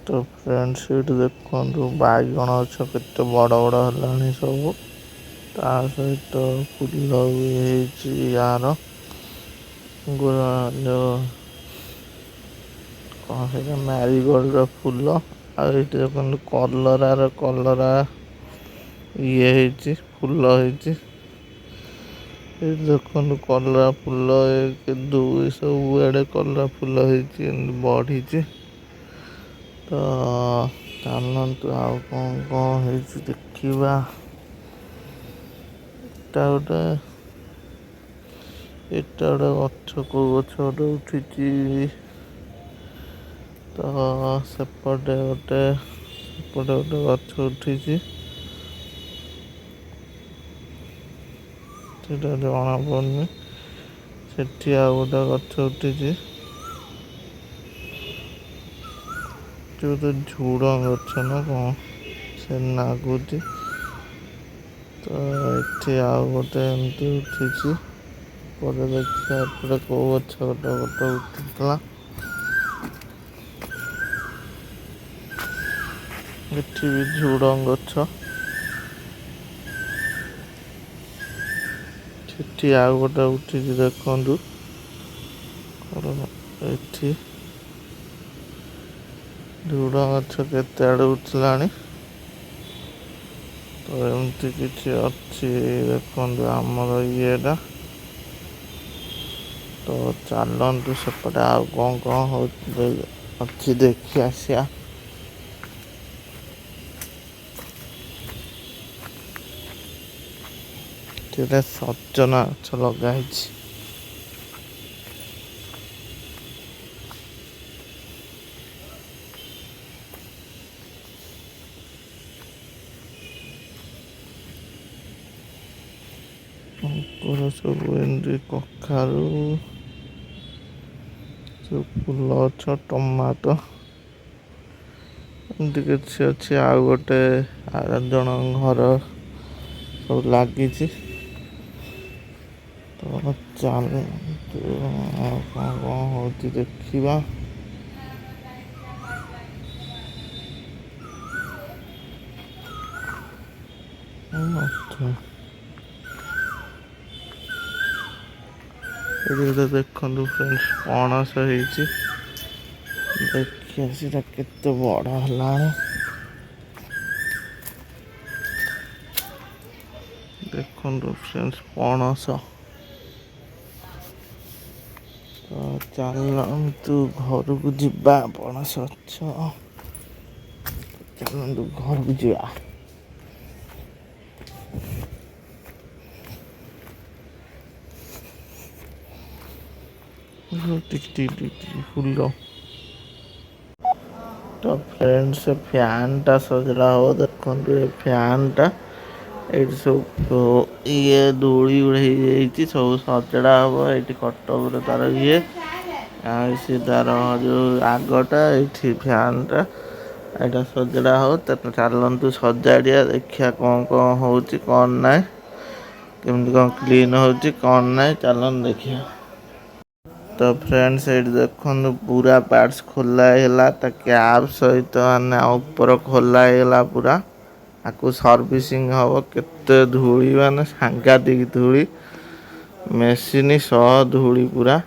तो फ्रेंड्स ये देखु बैगण गछ केते बड़ बड़ है सब ता सहित फूल भी यार जो कौन से मैरीगोल्ड फूल आठ देखो कलरार कलरा ये फूल हो देखु कलरा फूल एक दुई सब आड़े कलरा फूल बढ़ी तो चलतु आउ कौन कौन देखा गोटे एटा गोटे गछ को गछ गोटे उठी तो सेपटे गोटे गछ उठी जना पड़नी से आ गोटे गछ उठी तो झुड़ गछ ना कौन से लगुच तो ये आउ गोटे एमती उठी देखिए एपटे कौ गछ गोटे गोटे उठीला एठी भी झुड़ गछ सेठी आउ गोटे उठी देखु एठी झुड़ गछ केते आड़े उठला तो एमती किसी अच्छी देखु आमर येटा तो चलतु सेपटे आउ कौन कौन हो अच्छी देखी आसिया सजना गछ लगाई सब एंडी कखारू सब फूल गछ टमाटो एमती किसी अच्छी आउ गोटे जन घर सब लगी तो चलतु कौन कौन हो देखा ये देखु फ्रेंड्स पणस देखिए केते बड़ है देखु फ्रेंड्स पणस तो चलतु घर को जीवा पणस अच्छा चलतु घर को जीवा फूल तो फ्रेंड्स फैन टा सजड़ा हो देखो फैन टा ये सब ये दूली उड़े सब सजड़ा हम ये कटक तार ये सी तार जो आगटा ये फैन टा यहाँ सजड़ा हो चलतु सजाड़िया देखिया कौन कौन हो कौन ना केमती कौन क्लीन हो कौन ना चलन देखिया तो फ्रेंड्स ये देखो पूरा पार्ट्स खोला है कैप सहित माने ऊपर खोला है पूरा आपको सर्विसिंग हम केते धूली माने सांघातिक धूली मेसीन सह धूली पूरा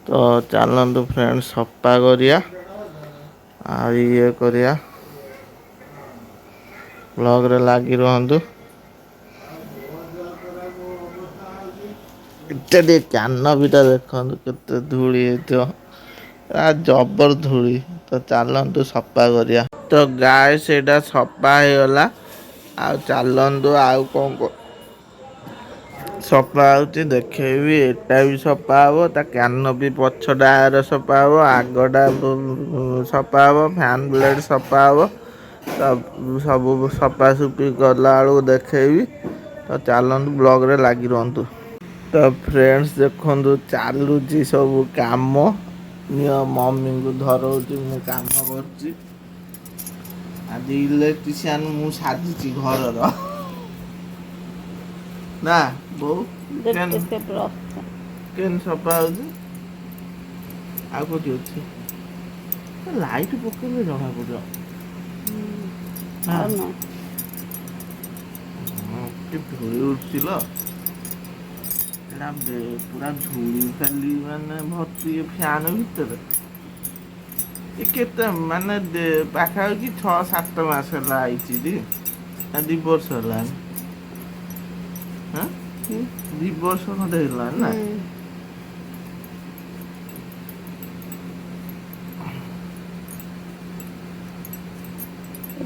तो चलतु फ्रेंड्स सफा करिया ये करिया ब्लॉग रे लगी रहंतु इत्यादि कैनोपीटा देखो केते धूली जबर धूली तो चलतु सफा करिया तो गाय से सफा हो गला आ चलतु आउ कौन सफा होची देखेबी एटा भी सफा हम ता कैनोपी पछ टायर सफा हम आगटा सफा हम फैन ब्लेड सफा हम सब सफा सुफी कला देखेबी तो चलतु ब्लॉग रे लगी रहंतु तो फ्रेंड्स देखो चलुची सब काम मम्मी को धरौची मु काम कर आज इलेक्ट्रिशियन मु साजिची घर ना बो केन सफा होची आ कोठी अछि ଲାଇଟ୍ ପକେଇଲେ ଜଣା ପଡ଼ିବ। ଆଉ ନା ଧୋଇ ଉଠିଲ ପୁରା ଧୂଳି ଖାଲି ମାନେ ଭର୍ତ୍ତି ଫ୍ୟାନ୍ ଭିତରେ। ଏ କେତେ ମାନେ ପାଖାପାଖି 6-7 ମାସ ହେଲା ଆଇଛି ଯେ 2 ବର୍ଷ ହେଲାଣି। 2 ବର୍ଷ ଖଣ୍ଡେ ହେଇଗଲାଣି ନା।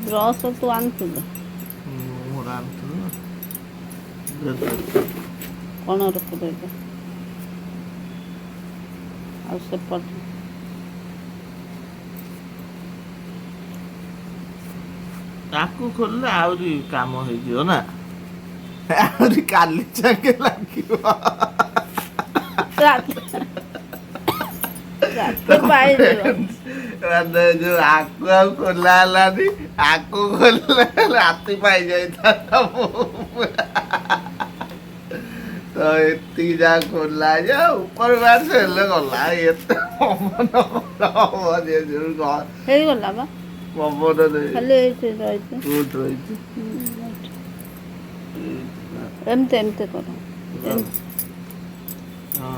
ବ୍ରସ୍ ତୁ ଆଣିଥିଲୁ ମୋର ଆଣିଥିଲି ନା। କ'ଣ ରଖିଦେଇଛ ଆଉ ସେପଟେ ତାକୁ ଖୋଲିଲେ ଆହୁରି କାମ ହେଇଯିବ ନା, ଆହୁରି କାଲି ଯାକେ ଲାଗିବ। ରାତି ପାଇଯିବ। ମାନେ ଯୋଉ ଆକୁ ଆଉ ଖୋଲା ହେଲାନି, ଆକୁ ଖୋଲିଲେ ରାତି ପାଇଯାଇଥାନ୍ତା। ତ ଏତିକି ଯାହା ଖୋଲା ଯେ ଉପର ବାସ ହେଲେ ଗଲା, ଏତେ ହବ ଯେ ହେଇଗଲା ବା ପବନ ଖାଲି ଏଇଠି ରହିଛି। କୋଉଠି ରହିଛି ଏମିତି କର ଏମିତି। ହଁ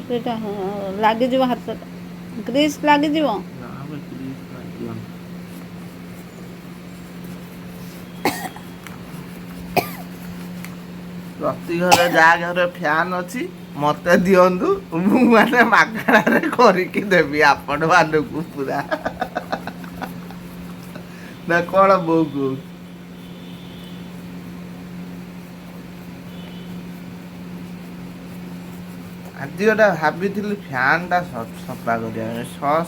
ସେଇଟା ଲାଗିଯିବ ହାତଟା, ଗ୍ରୀସ୍ ଲାଗିଯିବ। ପ୍ରତି ଘରେ ଯାହା ଘରେ ଫ୍ୟାନ୍ ଅଛି ମତେ ଦିଅନ୍ତୁ, ମୁଁ ମାନେ ମାଗଣାରେ କରିକି ଦେବି ଆପଣ ମାନଙ୍କୁ ପୁରା। ନା କ'ଣ ବୋଉ କହୁଛି? ଆଜି ଗୋଟେ ଭାବିଥିଲି ଫ୍ୟାନ୍ଟା ସଫା କରିବା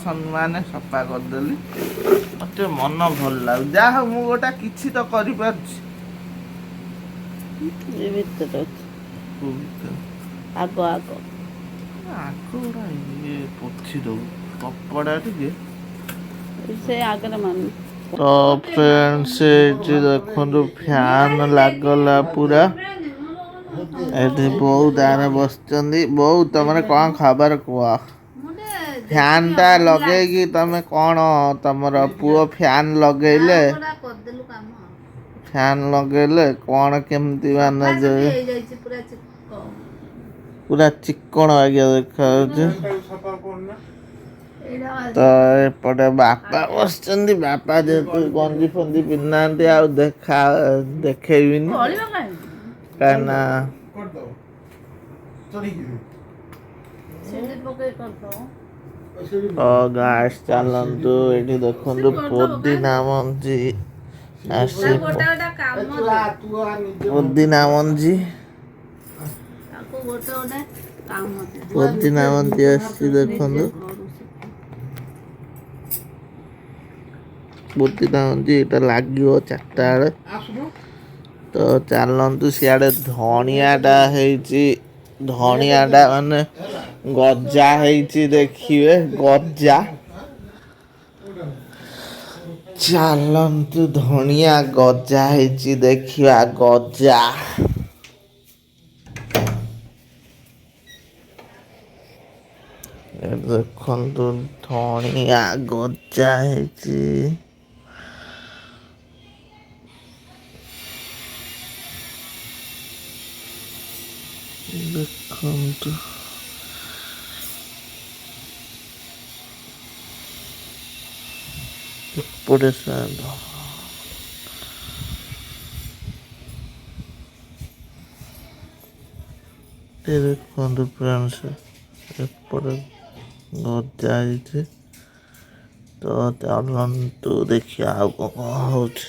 ପାଇଁ, ମାନେ ସଫା କରିଦେଲି। ମତେ ମନ ଭଲ ଲାଗୁଛି, ଯାହା ହଉ ମୁଁ ଗୋଟେ କିଛି ତ କରିପାରୁଛି। ଏ ଭିତରେ ଅଛି ଆଗ ଗୁଡ଼ା ଇଏ ପୋଛି ଦବୁ କପଡ଼ା ଟିକେ। ସେ ଆଗରେ ମାନ ତ ଫ୍ରେଣ୍ଡସ୍ ଏଠି ଦେଖନ୍ତୁ ଫ୍ୟାନ୍ ଲାଗିଗଲା ପୁରା। ଏଠି ବୋଉ ତାର ବସିଛନ୍ତି। ବୋଉ ତମର କ'ଣ ଖବର କୁହ? ଫ୍ୟାନ୍ଟା ଲଗେଇକି ତମେ କ'ଣ, ତମର ପୁଅ ଫ୍ୟାନ୍ ଲଗେଇଲେ କ'ଣ କେମିତି ମାନେ ପୁରା ଚିକ୍କଣ ବାଗିଆ ଦେଖାଯାଉଛି। ତ ଏପଟେ ବାପା ବସିଛନ୍ତି, ବାପା ଯେହେତୁ ଗଞ୍ଜି ଫଞ୍ଜି ପିନ୍ଧିନାହାନ୍ତି ଆଉ ଦେଖେଇବିନି କାହିଁକିନା ଗାଇସ୍ ଚାଲନ୍ତୁ ଏଠି ଦେଖନ୍ତୁ ପୋଦିନା ମଞ୍ଜି ଆସି, ପୋଦିନା ମଞ୍ଜି ଆସିଛି ଦେଖନ୍ତୁ। ପୋଦିନା ମଞ୍ଜି ଏଇଟା ଲାଗିବ 4ଟା ବେଳେ। ତ ଚାଲନ୍ତୁ ସିଆଡ଼େ ଧଣିଆଟା ହେଇଛି, ଧଣିଆଟା ମାନେ ଗଜା ହେଇଛି ଦେଖିବେ, ଗଜା। ଚାଲନ୍ତୁ ଧଣିଆ ଗଜା ହେଇଛି ଦେଖିବା, ଗଜା। ଦେଖନ୍ତୁ ଧଣିଆ ଗଜା ହେଇଛି। ଦେଖନ୍ତୁ ଏପଟେ ଦେଖନ୍ତୁ ଫ୍ରେଣ୍ଡସ୍, ଏପଟେ ଗଜା ହେଇଛି। ତ ଚାଲନ୍ତୁ ଦେଖିବା ଆଉ କ'ଣ ହେଉଛି।